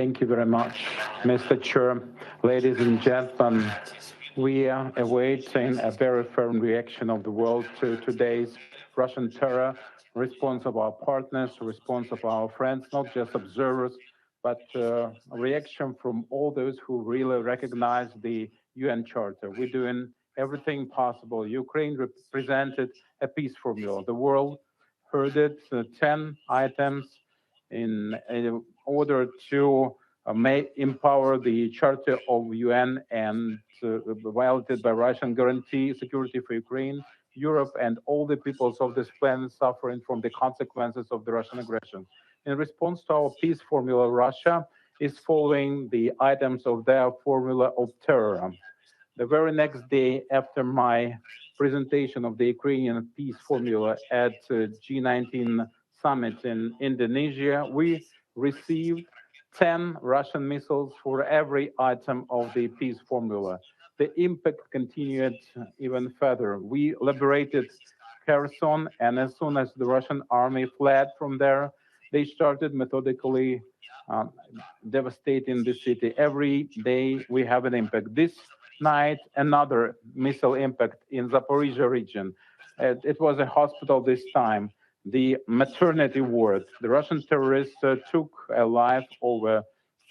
Thank you very much, Mr. Chair. Ladies and gentlemen, we are awaiting a very firm reaction of the world to today's Russian terror, response of our partners, response of our friends, not just observers, but a reaction from all those who really recognize the UN Charter. We're doing everything possible. Ukraine represented a peace formula. The world heard it, 10 items in order to empower the Charter of UN and violated by Russian guarantee security for Ukraine, Europe, and all the peoples of this planet suffering from the consequences of the Russian aggression. In response to our peace formula, Russia is following the items of their formula of terror. The very next day after my presentation of the Ukrainian peace formula at G19 summit in Indonesia, we received 10 Russian missiles for every item of the peace formula. The impact continued even further. We liberated Kherson, and as soon as the Russian army fled from there, they started methodically devastating the city. Every day we have an impact. This night, another missile impact in Zaporizhia region. It was a hospital this time. The maternity ward. The Russian terrorists took a life of a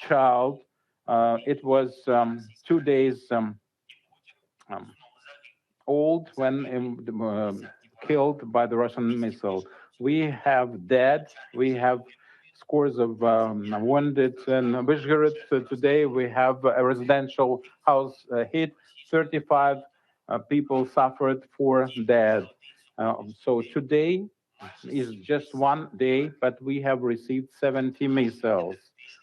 child. It was 2 days old when killed by the Russian missile. We have dead. We have scores of wounded in Vyshgorod. Today we have a residential house hit. 35 people suffered for dead. So today is just one day, but we have received 70 missiles.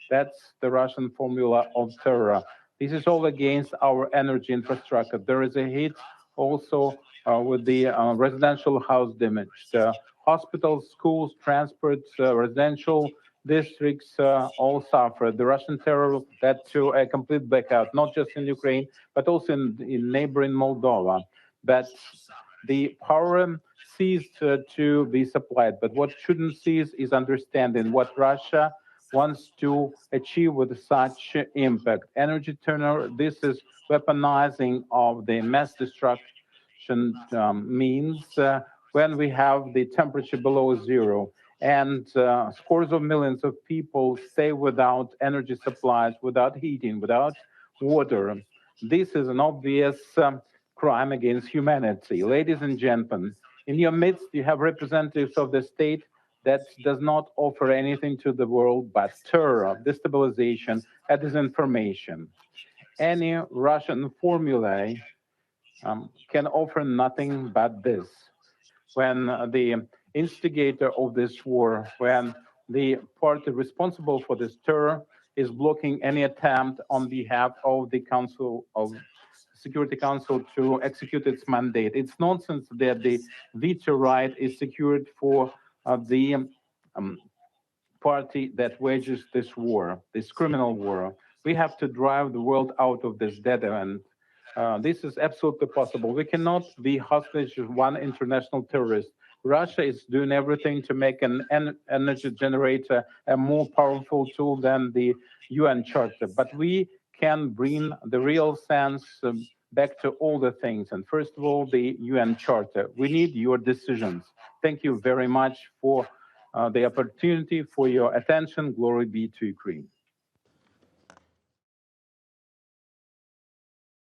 That's the Russian formula of terror. This is all against our energy infrastructure. There is a hit also with the residential house damaged. Hospitals, schools, transport, residential districts all suffered. The Russian terror led to a complete blackout, not just in Ukraine, but also in neighboring Moldova. But the power ceased to be supplied. But what shouldn't cease is understanding what Russia wants to achieve with such impact. Energy turnover, this is weaponizing of the mass destruction means when we have the temperature below zero and scores of millions of people stay without energy supplies, without heating, without water. This is an obvious crime against humanity. Ladies and gentlemen, in your midst, you have representatives of the state that does not offer anything to the world but terror, destabilization, and disinformation. Any Russian formula can offer nothing but this. When the instigator of this war, when the party responsible for this terror is blocking any attempt on behalf of the Security Council to execute its mandate. It's nonsense that the veto right is secured for the party that wages this war, this criminal war. We have to drive the world out of this dead end. This is absolutely possible. We cannot be hostage to one international terrorist. Russia is doing everything to make an energy generator a more powerful tool than the UN Charter. But we can bring the real sense back to all the things. And first of all, the UN Charter. We need your decisions. Thank you very much for the opportunity, for your attention. Glory be to Ukraine.